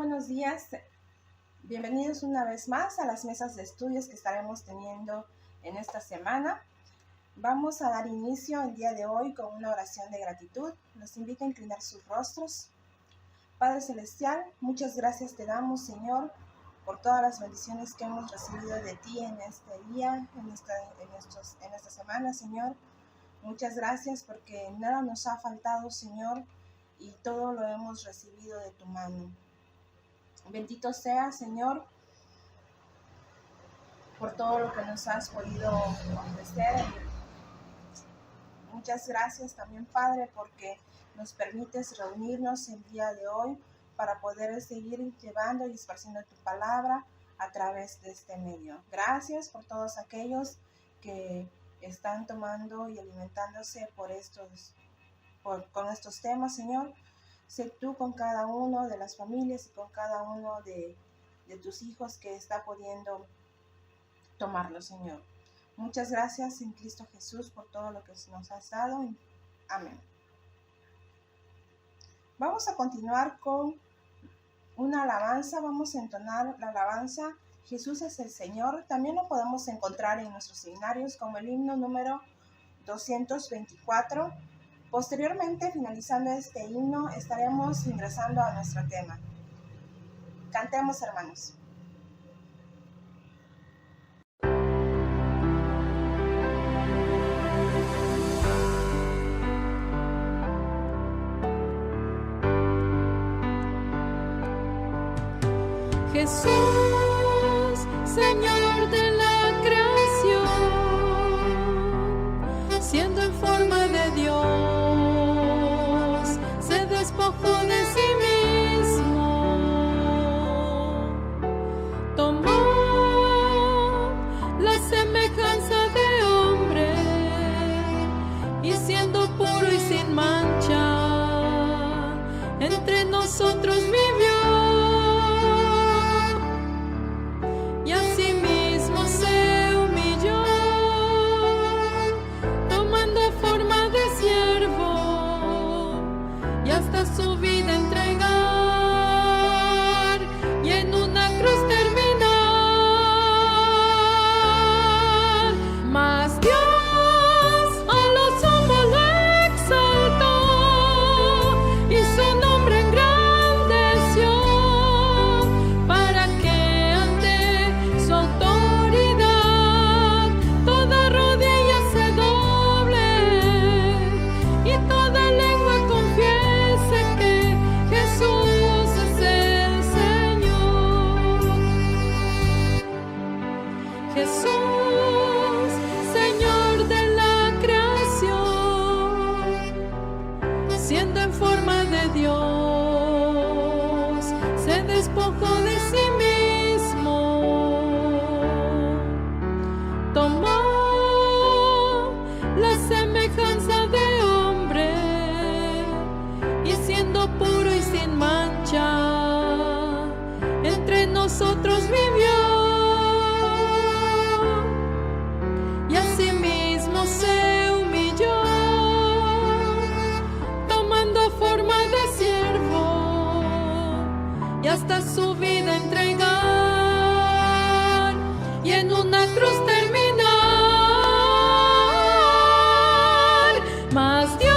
buenos días. Bienvenidos una vez más a las mesas de estudios que estaremos teniendo en esta semana. Vamos a dar inicio el día de hoy con una oración de gratitud. Los invito a inclinar sus rostros. Padre Celestial, muchas gracias te damos, Señor, por todas las bendiciones que hemos recibido de ti en este día, en esta semana, Señor. Muchas gracias porque nada nos ha faltado, Señor, y todo lo hemos recibido de tu mano. Bendito sea, Señor, por todo lo que nos has podido ofrecer. Muchas gracias también, Padre, porque nos permites reunirnos el día de hoy para poder seguir llevando y esparciendo tu palabra a través de este medio. Gracias por todos aquellos que están tomando y alimentándose con estos temas, Señor. Sé tú con cada uno de las familias y con cada uno de tus hijos que está pudiendo tomarlo, Señor. Muchas gracias en Cristo Jesús por todo lo que nos has dado. Amén. Vamos a continuar con una alabanza. Vamos a entonar la alabanza Jesús es el Señor. También lo podemos encontrar en nuestros seminarios como el himno número 224. Posteriormente, finalizando este himno, estaremos ingresando a nuestro tema. Cantemos, hermanos. Jesús, Señor de la creación, siendo en forma de Dios, se despojó de sí mismo, tomó la semejanza de hombre y siendo puro y sin mancha, entre nosotros vivió. Su vida entregar y en una cruz terminar. Mas Dios a lo sumo lo exaltó y su nombre engrandeció para que ante su autoridad toda rodilla se doble y toda lengua confiese que Jesús es el Señor. Jesús, Señor de la creación, siendo en forma de Dios, se despojó de sí mismo, tomó la semejanza de hombre y siendo puro y sin mancha, entre nosotros vivió, y asimismo se humilló, tomando forma de siervo, y hasta su vida entregar, y en una cruz terminar. Mas Dios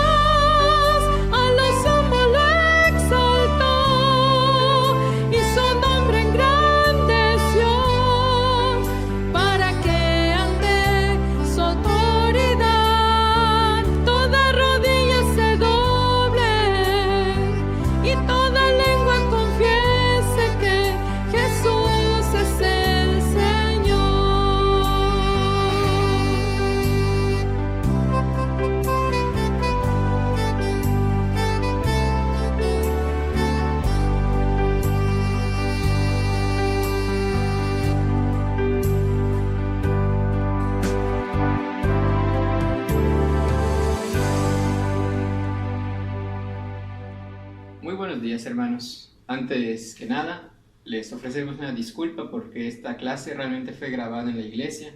Buenos días, hermanos. Antes que nada, les ofrecemos una disculpa porque esta clase realmente fue grabada en la iglesia,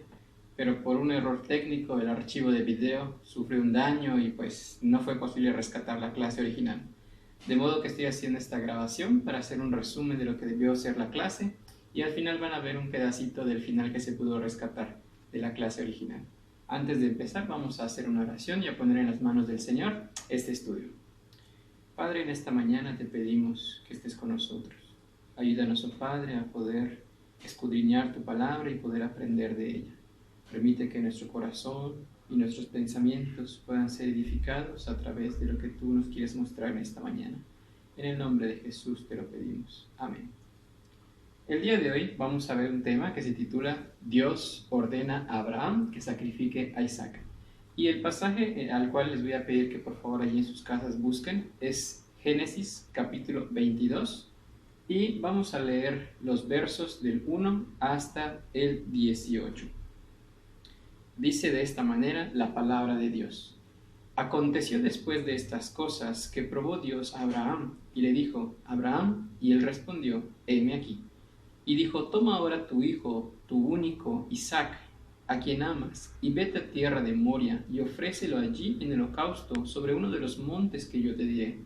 pero por un error técnico el archivo de video sufrió un daño y pues no fue posible rescatar la clase original. De modo que estoy haciendo esta grabación para hacer un resumen de lo que debió ser la clase y al final van a ver un pedacito del final que se pudo rescatar de la clase original. Antes de empezar vamos a hacer una oración y a poner en las manos del Señor este estudio. Padre, en esta mañana te pedimos que estés con nosotros. Ayúdanos, oh Padre, a poder escudriñar tu palabra y poder aprender de ella. Permite que nuestro corazón y nuestros pensamientos puedan ser edificados a través de lo que tú nos quieres mostrar en esta mañana. En el nombre de Jesús te lo pedimos. Amén. El día de hoy vamos a ver un tema que se titula Dios ordena a Abraham que sacrifique a Isaac. Y el pasaje al cual les voy a pedir que por favor allí en sus casas busquen es Génesis capítulo 22 y vamos a leer los versos del 1 hasta el 18. Dice de esta manera la palabra de Dios. Aconteció después de estas cosas que probó Dios a Abraham y le dijo, Abraham, y él respondió, heme aquí. Y dijo, toma ahora tu hijo, tu único, Isaac, a quien amas, y vete a tierra de Moria, y ofrécelo allí en holocausto sobre uno de los montes que yo te diré.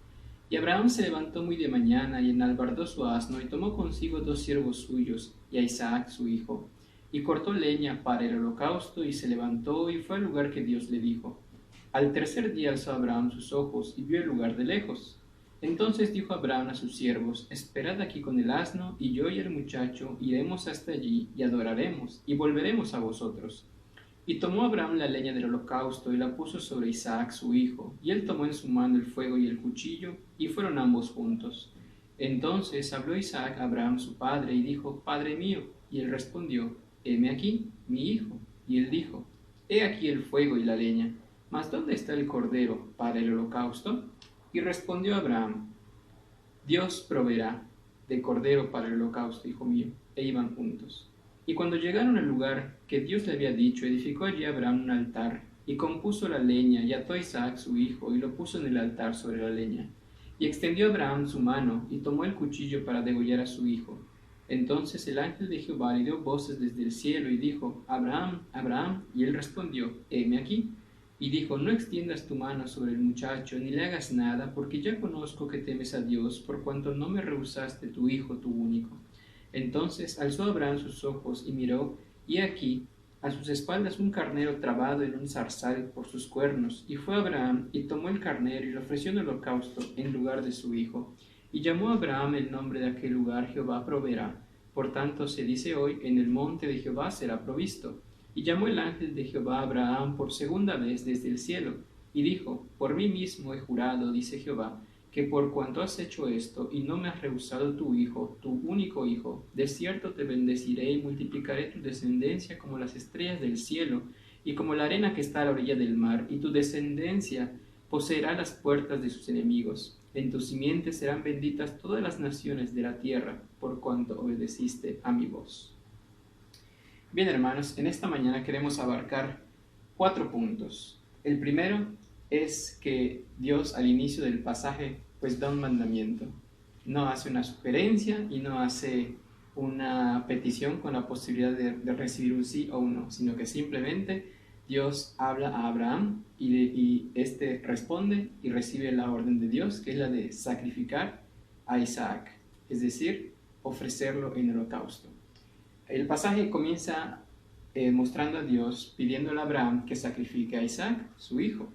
Y Abraham se levantó muy de mañana, y enalbardó su asno, y tomó consigo 2 siervos suyos, y a Isaac su hijo, y cortó leña para el holocausto, y se levantó, y fue al lugar que Dios le dijo. Al tercer día alzó Abraham sus ojos, y vio el lugar de lejos. Entonces dijo Abraham a sus siervos, esperad aquí con el asno, y yo y el muchacho iremos hasta allí, y adoraremos, y volveremos a vosotros. Y tomó Abraham la leña del holocausto, y la puso sobre Isaac su hijo, y él tomó en su mano el fuego y el cuchillo, y fueron ambos juntos. Entonces habló Isaac a Abraham su padre, y dijo, Padre mío, y él respondió, heme aquí, mi hijo. Y él dijo, he aquí el fuego y la leña, mas ¿dónde está el cordero para el holocausto? Y respondió Abraham, Dios proveerá de cordero para el holocausto, hijo mío. E iban juntos. Y cuando llegaron al lugar que Dios le había dicho, edificó allí Abraham un altar, y compuso la leña, y ató a Isaac su hijo, y lo puso en el altar sobre la leña. Y extendió Abraham su mano, y tomó el cuchillo para degollar a su hijo. Entonces el ángel de Jehová le dio voces desde el cielo, y dijo, Abraham, Abraham, y él respondió, heme aquí. Y dijo, no extiendas tu mano sobre el muchacho, ni le hagas nada, porque ya conozco que temes a Dios, por cuanto no me rehusaste tu hijo, tu único. Entonces alzó Abraham sus ojos y miró, y aquí, a sus espaldas un carnero trabado en un zarzal por sus cuernos. Y fue Abraham, y tomó el carnero, y lo ofreció en holocausto, en lugar de su hijo. Y llamó a Abraham el nombre de aquel lugar, Jehová proveerá. Por tanto se dice hoy, en el monte de Jehová será provisto. Y llamó el ángel de Jehová a Abraham por segunda vez desde el cielo, y dijo, por mí mismo he jurado, dice Jehová, que por cuanto has hecho esto, y no me has rehusado tu hijo, tu único hijo, de cierto te bendeciré y multiplicaré tu descendencia como las estrellas del cielo, y como la arena que está a la orilla del mar, y tu descendencia poseerá las puertas de sus enemigos. En tu simiente serán benditas todas las naciones de la tierra, por cuanto obedeciste a mi voz. Bien, hermanos, en esta mañana queremos abarcar 4 puntos. El primero es que Dios al inicio del pasaje pues da un mandamiento. No hace una sugerencia y no hace una petición con la posibilidad de recibir un sí o un no, sino que simplemente Dios habla a Abraham y éste responde y recibe la orden de Dios, que es la de sacrificar a Isaac, es decir, ofrecerlo en holocausto. El pasaje comienza mostrando a Dios pidiéndole a Abraham que sacrifique a Isaac, su hijo.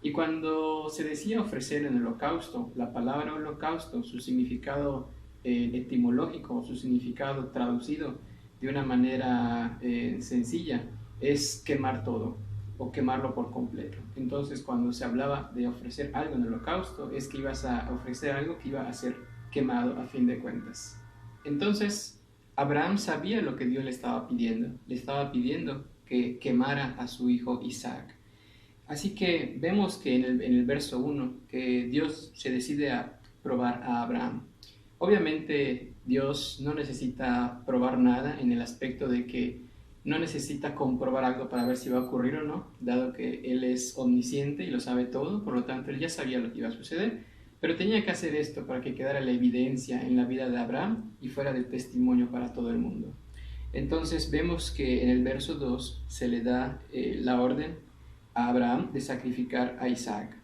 Y cuando se decía ofrecer en el holocausto, la palabra holocausto, su significado etimológico, su significado traducido de una manera sencilla, es quemar todo o quemarlo por completo. Entonces, cuando se hablaba de ofrecer algo en el holocausto, es que ibas a ofrecer algo que iba a ser quemado a fin de cuentas. Entonces, Abraham sabía lo que Dios le estaba pidiendo que quemara a su hijo Isaac. Así que vemos que en el verso 1, que Dios se decide a probar a Abraham. Obviamente Dios no necesita probar nada en el aspecto de que no necesita comprobar algo para ver si va a ocurrir o no, dado que Él es omnisciente y lo sabe todo, por lo tanto Él ya sabía lo que iba a suceder. Pero tenía que hacer esto para que quedara la evidencia en la vida de Abraham y fuera de testimonio para todo el mundo. Entonces vemos que en el verso 2 se le da la orden a Abraham de sacrificar a Isaac.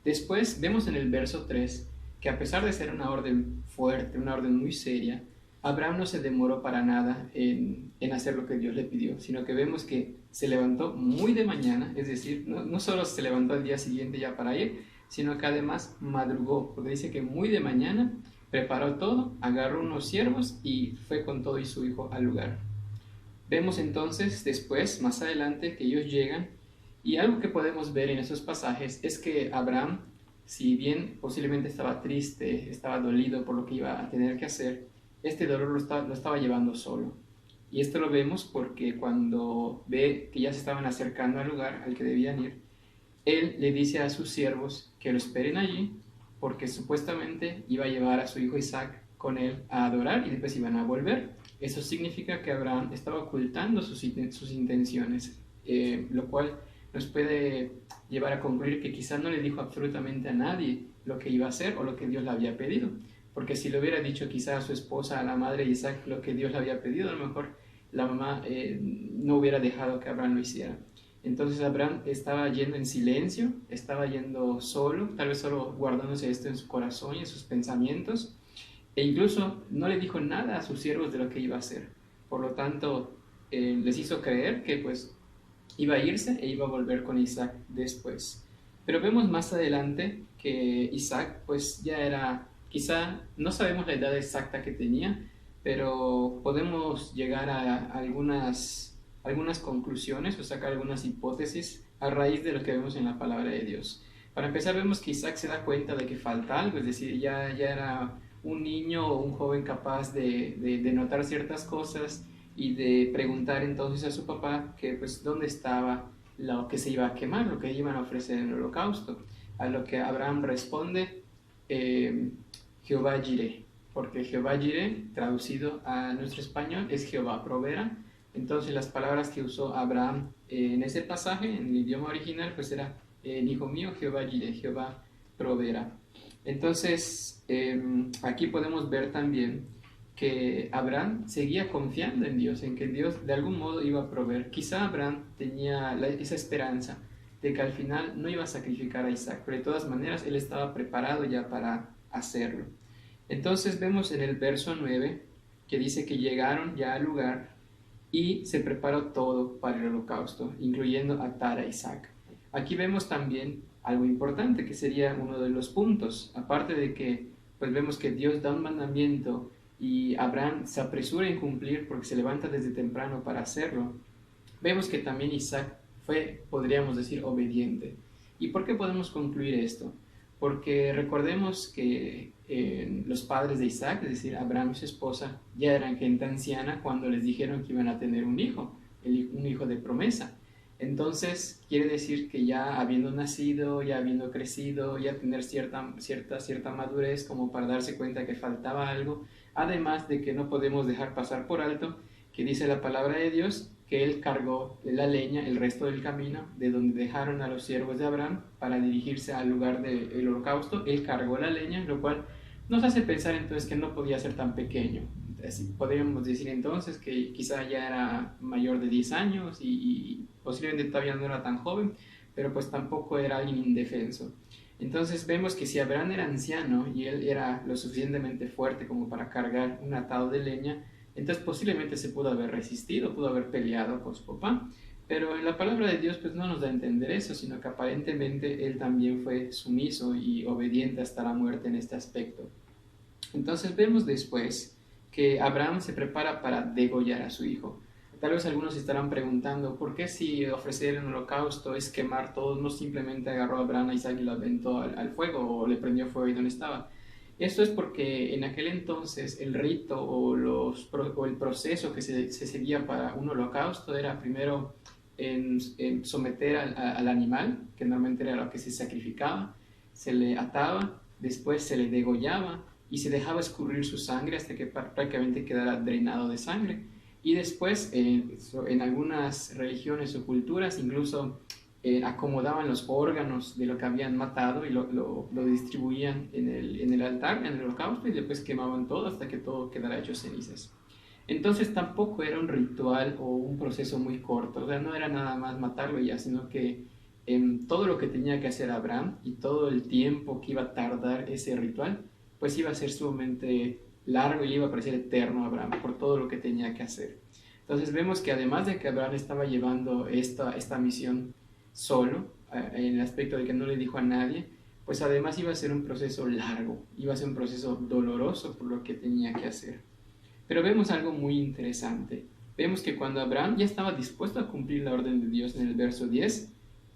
Después vemos en el verso 3 que a pesar de ser una orden fuerte, una orden muy seria, Abraham no se demoró para nada en hacer lo que Dios le pidió, sino que vemos que se levantó muy de mañana, es decir, no solo se levantó al día siguiente ya para ir, sino que además madrugó, porque dice que muy de mañana preparó todo, agarró unos siervos y fue con todo y su hijo al lugar. Vemos entonces después, más adelante, que ellos llegan y algo que podemos ver en esos pasajes es que Abraham, si bien posiblemente estaba triste, estaba dolido por lo que iba a tener que hacer, este dolor lo estaba llevando solo. Y esto lo vemos porque cuando ve que ya se estaban acercando al lugar al que debían ir, él le dice a sus siervos que lo esperen allí, porque supuestamente iba a llevar a su hijo Isaac con él a adorar y después iban a volver. Eso significa que Abraham estaba ocultando sus intenciones, lo cual nos puede llevar a concluir que quizás no le dijo absolutamente a nadie lo que iba a hacer o lo que Dios le había pedido. Porque si le hubiera dicho quizás a su esposa, a la madre de Isaac, lo que Dios le había pedido, a lo mejor la mamá no hubiera dejado que Abraham lo hiciera. Entonces Abraham estaba yendo en silencio, estaba yendo solo, tal vez solo guardándose esto en su corazón y en sus pensamientos, e incluso no le dijo nada a sus siervos de lo que iba a hacer. Por lo tanto, les hizo creer que pues iba a irse e iba a volver con Isaac después. Pero vemos más adelante que Isaac pues ya era, quizá no sabemos la edad exacta que tenía, pero podemos llegar a algunas conclusiones o sacar algunas hipótesis a raíz de lo que vemos en la palabra de Dios. Para empezar, vemos que Isaac se da cuenta de que falta algo, es decir, ya era un niño o un joven capaz de notar ciertas cosas y de preguntar entonces a su papá que pues dónde estaba lo que se iba a quemar, lo que iban a ofrecer en el holocausto. A lo que Abraham responde, Jehová Jireh, porque Jehová Jireh, traducido a nuestro español, es Jehová proveerá. Entonces las palabras que usó Abraham en ese pasaje, en el idioma original, pues era, hijo mío, Jehová Jireh, Jehová proveerá. Entonces aquí podemos ver también que Abraham seguía confiando en Dios, en que Dios de algún modo iba a proveer. Quizá Abraham tenía esa esperanza de que al final no iba a sacrificar a Isaac, pero de todas maneras él estaba preparado ya para hacerlo. Entonces vemos en el verso 9 que dice que llegaron ya al lugar y se preparó todo para el holocausto, incluyendo atar a Isaac. Aquí vemos también algo importante que sería uno de los puntos, aparte de que pues vemos que Dios da un mandamiento y Abraham se apresura en cumplir porque se levanta desde temprano para hacerlo. Vemos que también Isaac fue, podríamos decir, obediente. ¿Y por qué podemos concluir esto? Porque recordemos que los padres de Isaac, es decir, Abraham y su esposa, ya eran gente anciana cuando les dijeron que iban a tener un hijo de promesa. Entonces, quiere decir que ya habiendo nacido, ya habiendo crecido, ya tener cierta madurez como para darse cuenta que faltaba algo, además de que no podemos dejar pasar por alto que dice la palabra de Dios que él cargó la leña el resto del camino de donde dejaron a los siervos de Abraham para dirigirse al lugar del holocausto. Él cargó la leña, lo cual nos hace pensar entonces que no podía ser tan pequeño. Podríamos decir entonces que quizá ya era mayor de 10 años y posiblemente todavía no era tan joven, pero pues tampoco era alguien indefenso. Entonces vemos que si Abraham era anciano y él era lo suficientemente fuerte como para cargar un atado de leña, entonces posiblemente se pudo haber resistido, pudo haber peleado con su papá, pero en la palabra de Dios pues no nos da a entender eso, sino que aparentemente él también fue sumiso y obediente hasta la muerte en este aspecto. Entonces vemos después que Abraham se prepara para degollar a su hijo. Tal vez algunos estarán preguntando, ¿por qué si ofrecer un holocausto es quemar todo? No simplemente agarró a Abraham a Isaac y lo aventó al fuego o le prendió fuego ahí donde estaba. Esto es porque en aquel entonces el rito o el proceso que se seguía para un holocausto era primero en someter al animal, que normalmente era lo que se sacrificaba, se le ataba, después se le degollaba y se dejaba escurrir su sangre hasta que prácticamente quedara drenado de sangre. Y después, en algunas religiones o culturas, incluso acomodaban los órganos de lo que habían matado y lo distribuían en el altar, en el holocausto, y después quemaban todo hasta que todo quedara hecho cenizas. Entonces tampoco era un ritual o un proceso muy corto, o sea, no era nada más matarlo ya, sino que todo lo que tenía que hacer Abraham y todo el tiempo que iba a tardar ese ritual pues iba a ser sumamente largo y le iba a parecer eterno a Abraham por todo lo que tenía que hacer. Entonces vemos que además de que Abraham estaba llevando esta misión solo, en el aspecto de que no le dijo a nadie, pues además iba a ser un proceso largo, iba a ser un proceso doloroso por lo que tenía que hacer. Pero vemos algo muy interesante. Vemos que cuando Abraham ya estaba dispuesto a cumplir la orden de Dios en el verso 10,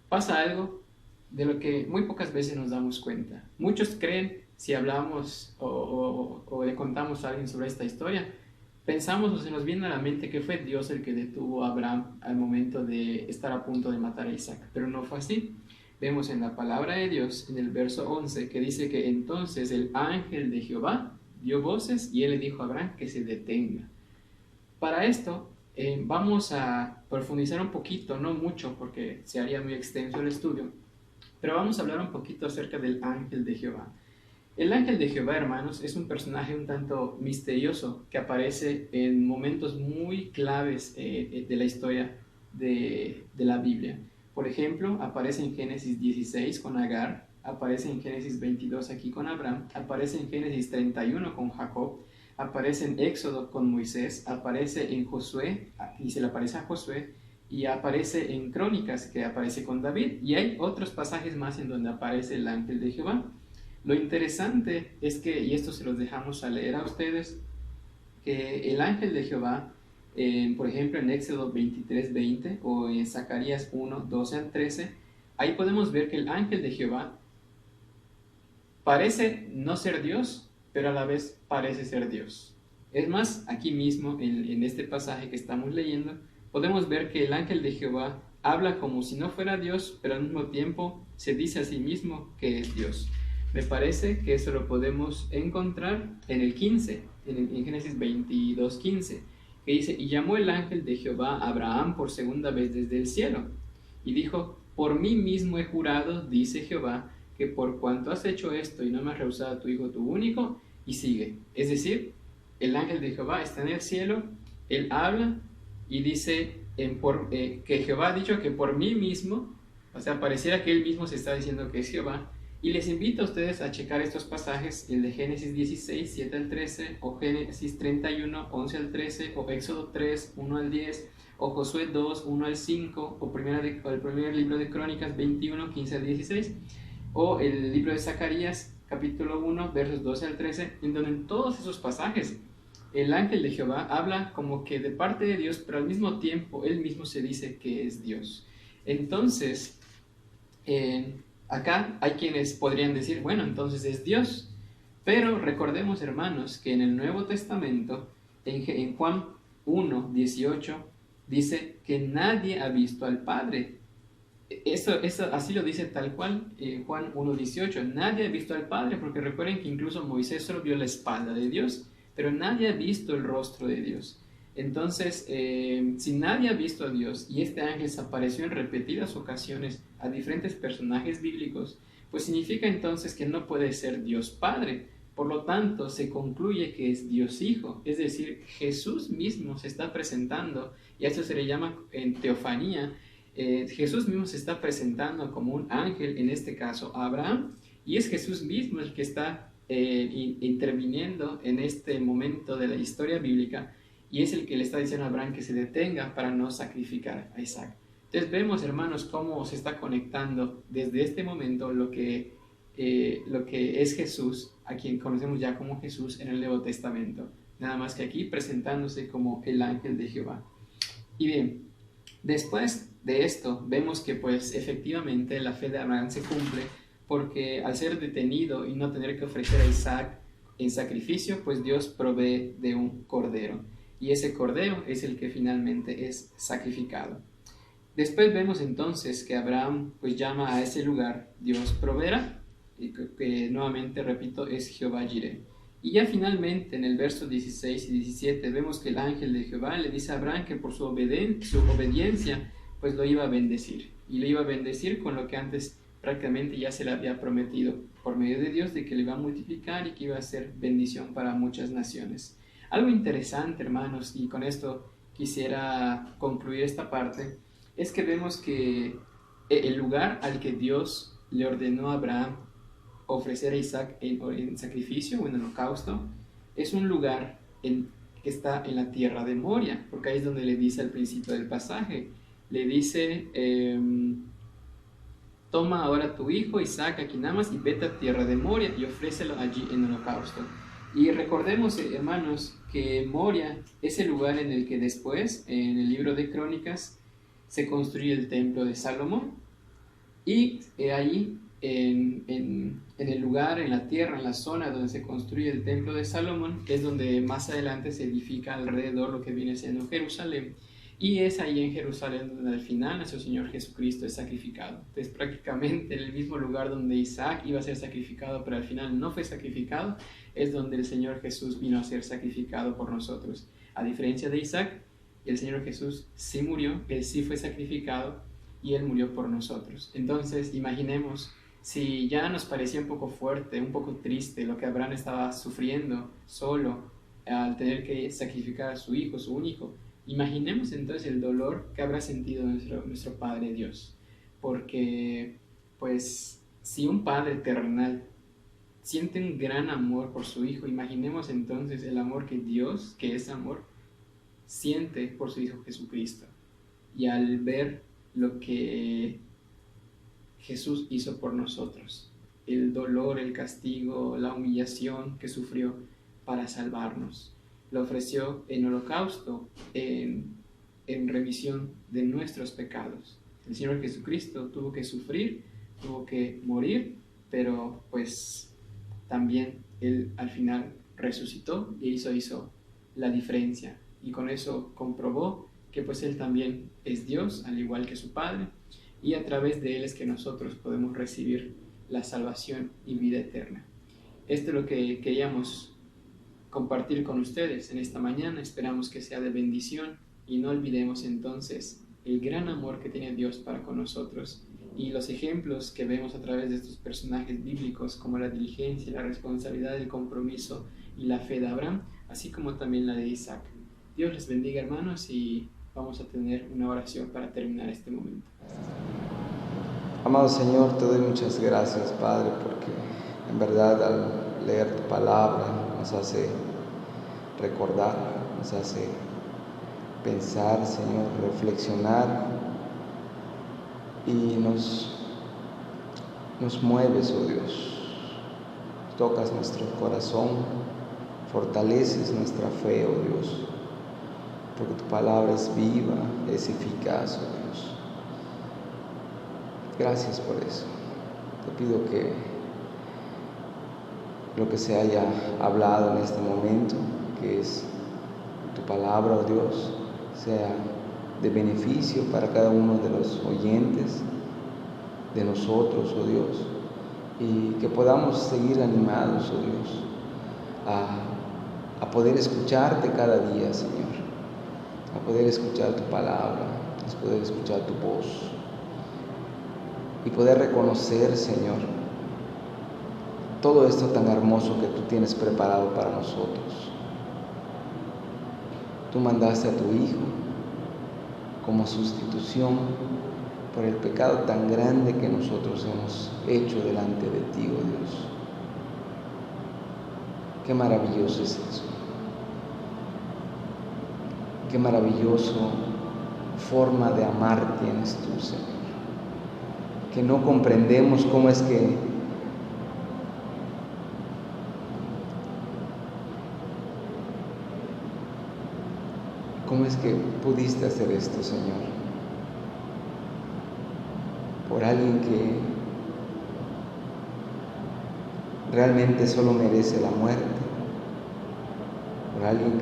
pasa algo de lo que muy pocas veces nos damos cuenta. Muchos creen, si hablamos o le contamos a alguien sobre esta historia, pensamos o se nos viene a la mente que fue Dios el que detuvo a Abraham al momento de estar a punto de matar a Isaac, pero no fue así. Vemos en la palabra de Dios, en el verso 11, que dice que entonces el ángel de Jehová dio voces y él le dijo a Abraham que se detenga. Para esto vamos a profundizar un poquito, no mucho porque se haría muy extenso el estudio, pero vamos a hablar un poquito acerca del ángel de Jehová. El ángel de Jehová, hermanos, es un personaje un tanto misterioso que aparece en momentos muy claves de la historia de la Biblia. Por ejemplo, aparece en Génesis 16 con Agar, aparece en Génesis 22 aquí con Abraham, aparece en Génesis 31 con Jacob, aparece en Éxodo con Moisés, aparece en Josué, y se le aparece a Josué, y aparece en Crónicas, que aparece con David, y hay otros pasajes más en donde aparece el ángel de Jehová. Lo interesante es que, y esto se los dejamos a leer a ustedes, que el ángel de Jehová, por ejemplo en Éxodo 23:20 o en Zacarías 1:12-13, ahí podemos ver que el ángel de Jehová parece no ser Dios, pero a la vez parece ser Dios. Es más, aquí mismo en este pasaje que estamos leyendo, podemos ver que el ángel de Jehová habla como si no fuera Dios, pero al mismo tiempo se dice a sí mismo que es Dios. Me parece que eso lo podemos encontrar en el 15, en Génesis 22:15, que dice, y llamó el ángel de Jehová a Abraham por segunda vez desde el cielo, y dijo, por mí mismo he jurado, dice Jehová, que por cuanto has hecho esto y no me has rehusado a tu hijo tu único, y sigue. Es decir, el ángel de Jehová está en el cielo, él habla y dice que Jehová ha dicho que por mí mismo, o sea, pareciera que él mismo se está diciendo que es Jehová. Y les invito a ustedes a checar estos pasajes, el de Génesis 16, 7-13, o Génesis 31, 11-13, o Éxodo 3, 1-10, o Josué 2, 1-5, o el primer libro de Crónicas 21, 15-16, o el libro de Zacarías, capítulo 1, versos 12-13, en donde en todos esos pasajes el ángel de Jehová habla como que de parte de Dios, pero al mismo tiempo él mismo se dice que es Dios. Entonces, acá hay quienes podrían decir, bueno, entonces es Dios. Pero recordemos, hermanos, que en el Nuevo Testamento, en Juan 1:18, dice que nadie ha visto al Padre. Eso así lo dice tal cual, Juan 1:18, nadie ha visto al Padre, porque recuerden que incluso Moisés solo vio la espalda de Dios, pero nadie ha visto el rostro de Dios. Entonces, si nadie ha visto a Dios y este ángel se apareció en repetidas ocasiones a diferentes personajes bíblicos, pues significa entonces que no puede ser Dios Padre. Por lo tanto, se concluye que es Dios Hijo, es decir, Jesús mismo se está presentando, y a eso se le llama en teofanía. Jesús mismo se está presentando como un ángel, en este caso a Abraham, y es Jesús mismo el que está interviniendo en este momento de la historia bíblica, y es el que le está diciendo a Abraham que se detenga para no sacrificar a Isaac. Entonces vemos, hermanos, cómo se está conectando desde este momento lo que es Jesús, a quien conocemos ya como Jesús en el Nuevo Testamento, nada más que aquí presentándose como el ángel de Jehová. Y bien, después de esto vemos que pues efectivamente la fe de Abraham se cumple, porque al ser detenido y no tener que ofrecer a Isaac en sacrificio, pues Dios provee de un cordero, y ese cordero es el que finalmente es sacrificado. Después vemos entonces que Abraham pues llama a ese lugar Dios proveerá, y que nuevamente repito es Jehová Jireh. Y ya finalmente en el verso 16 y 17 vemos que el ángel de Jehová le dice a Abraham que por su obediencia pues lo iba a bendecir, y lo iba a bendecir con lo que antes prácticamente ya se le había prometido por medio de Dios, de que le iba a multiplicar y que iba a ser bendición para muchas naciones. Algo interesante, hermanos, y con esto quisiera concluir esta parte, es que vemos que el lugar al que Dios le ordenó a Abraham ofrecer a Isaac en sacrificio o en holocausto, es un lugar que está en la tierra de Moria, porque ahí es donde le dice al principio del pasaje, le dice, toma ahora tu hijo Isaac a quien amas y vete a tierra de Moria y ofrécelo allí en holocausto. Y recordemos, hermanos, que Moria es el lugar en el que después, en el libro de Crónicas, se construye el templo de Salomón. Y ahí, en el lugar, en la tierra, en la zona donde se construye el templo de Salomón, es donde más adelante se edifica alrededor lo que viene siendo Jerusalén. Y es ahí en Jerusalén donde al final nuestro Señor Jesucristo es sacrificado. Entonces prácticamente en el mismo lugar donde Isaac iba a ser sacrificado, pero al final no fue sacrificado, es donde el Señor Jesús vino a ser sacrificado por nosotros. A diferencia de Isaac, el Señor Jesús sí murió, Él sí fue sacrificado y Él murió por nosotros. Entonces imaginemos, si ya nos parecía un poco fuerte, un poco triste lo que Abraham estaba sufriendo solo al tener que sacrificar a su hijo, su único, imaginemos entonces el dolor que habrá sentido nuestro Padre Dios, porque pues si un Padre terrenal siente un gran amor por su Hijo, imaginemos entonces el amor que Dios, que es amor, siente por su Hijo Jesucristo. Y al ver lo que Jesús hizo por nosotros, el dolor, el castigo, la humillación que sufrió para salvarnos, lo ofreció en holocausto, en remisión de nuestros pecados. El Señor Jesucristo tuvo que sufrir, tuvo que morir, pero pues también Él al final resucitó y eso hizo la diferencia. Y con eso comprobó que pues Él también es Dios, al igual que su Padre, y a través de Él es que nosotros podemos recibir la salvación y vida eterna. Esto es lo que queríamos compartir con ustedes en esta mañana. Esperamos que sea de bendición y no olvidemos entonces el gran amor que tiene Dios para con nosotros y los ejemplos que vemos a través de estos personajes bíblicos como la diligencia, la responsabilidad, el compromiso y la fe de Abraham, así como también la de Isaac. Dios les bendiga, hermanos, y vamos a tener una oración para terminar este momento. Amado Señor, te doy muchas gracias, Padre, porque en verdad al leer tu palabra nos hace recordar, nos hace pensar, Señor, reflexionar y nos mueves, oh Dios. Tocas nuestro corazón, fortaleces nuestra fe, oh Dios, porque tu palabra es viva, es eficaz, oh Dios. Gracias por eso. Te pido que lo que se haya hablado en este momento, que es tu palabra, oh Dios, sea de beneficio para cada uno de los oyentes, de nosotros, oh Dios, y que podamos seguir animados, oh Dios, a poder escucharte cada día, Señor, a poder escuchar tu palabra, a poder escuchar tu voz y poder reconocer, Señor, todo esto tan hermoso que tú tienes preparado para nosotros. Tú mandaste a tu Hijo como sustitución por el pecado tan grande que nosotros hemos hecho delante de ti, oh Dios. Qué maravilloso es eso. Qué maravilloso forma de amar tienes tú, Señor. Que no comprendemos cómo es que pudiste hacer esto, Señor, por alguien que realmente solo merece la muerte, por alguien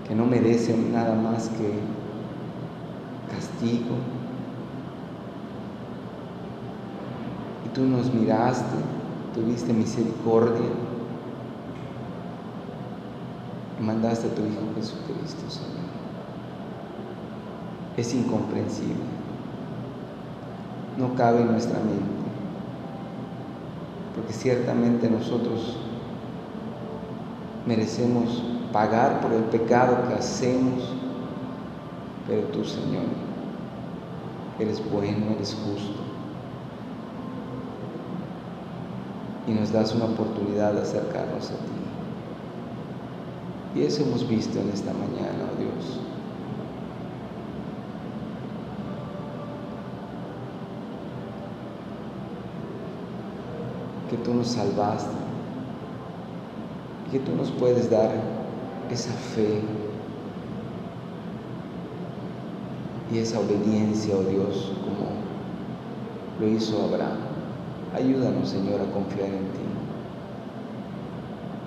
que no merece nada más que castigo. Y tú nos miraste, tuviste misericordia y mandaste a tu Hijo Jesucristo, Señor. Es incomprensible, no cabe en nuestra mente, porque ciertamente nosotros merecemos pagar por el pecado que hacemos, pero tú, Señor, eres bueno, eres justo y nos das una oportunidad de acercarnos a ti. Y eso hemos visto en esta mañana, oh Dios. Que tú nos salvaste y que tú nos puedes dar esa fe y esa obediencia, oh Dios, como lo hizo Abraham. Ayúdanos, Señor, a confiar en ti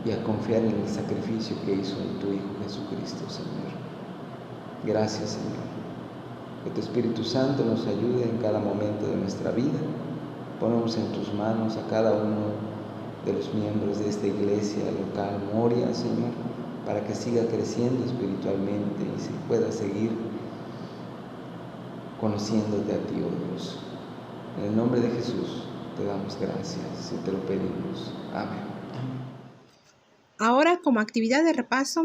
y a confiar en el sacrificio que hizo tu Hijo Jesucristo, Señor. Gracias, Señor. Que tu Espíritu Santo nos ayude en cada momento de nuestra vida. Ponemos en tus manos a cada uno de los miembros de esta iglesia local Moria, Señor, para que siga creciendo espiritualmente y se pueda seguir conociéndote a ti, oh Dios. En el nombre de Jesús te damos gracias y te lo pedimos. Amén. Ahora, como actividad de repaso,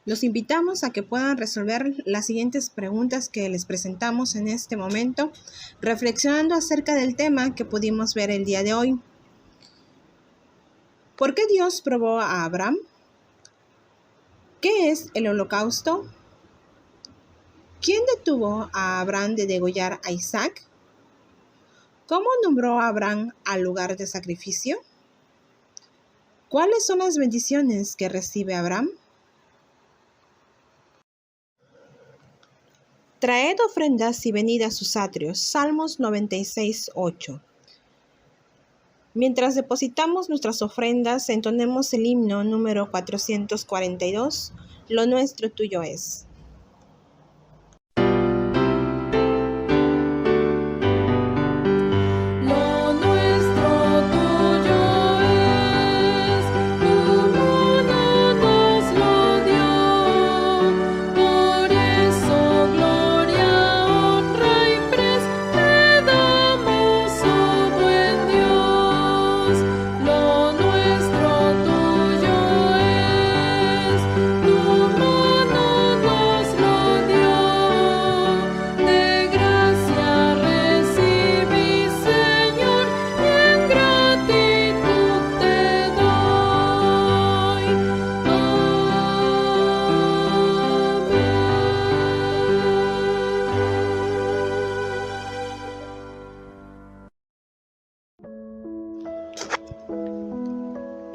los invitamos a que puedan resolver las siguientes preguntas que les presentamos en este momento, reflexionando acerca del tema que pudimos ver el día de hoy. ¿Por qué Dios probó a Abraham? ¿Qué es el holocausto? ¿Quién detuvo a Abraham de degollar a Isaac? ¿Cómo nombró a Abraham al lugar de sacrificio? ¿Cuáles son las bendiciones que recibe Abraham? Traed ofrendas y venid a sus atrios. Salmos 96:8. Mientras depositamos nuestras ofrendas, entonemos el himno número 442, Lo nuestro tuyo es.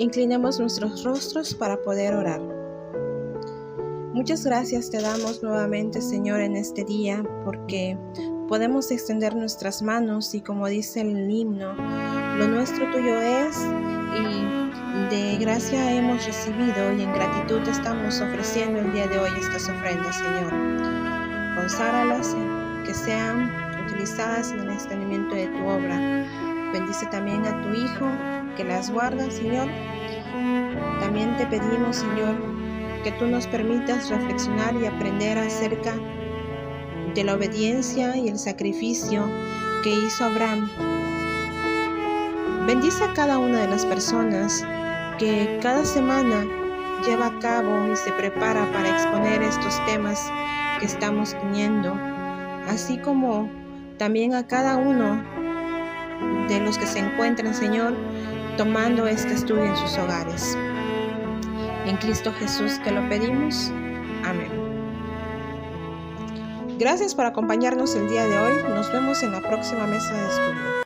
Inclinemos nuestros rostros para poder orar. Muchas gracias te damos nuevamente, Señor, en este día, porque podemos extender nuestras manos y, como dice el himno, lo nuestro tuyo es, y de gracia hemos recibido y en gratitud te estamos ofreciendo el día de hoy estas ofrendas, Señor. Conságralas, que sean utilizadas en el extendimiento de tu obra. Bendice también a tu Hijo, que las guarda, Señor. También te pedimos, Señor, que tú nos permitas reflexionar y aprender acerca de la obediencia y el sacrificio que hizo Abraham. Bendice a cada una de las personas que cada semana lleva a cabo y se prepara para exponer estos temas que estamos teniendo, así como también a cada uno de los que se encuentran, Señor, tomando este estudio en sus hogares. En Cristo Jesús que lo pedimos. Amén. Gracias por acompañarnos el día de hoy. Nos vemos en la próxima mesa de estudio.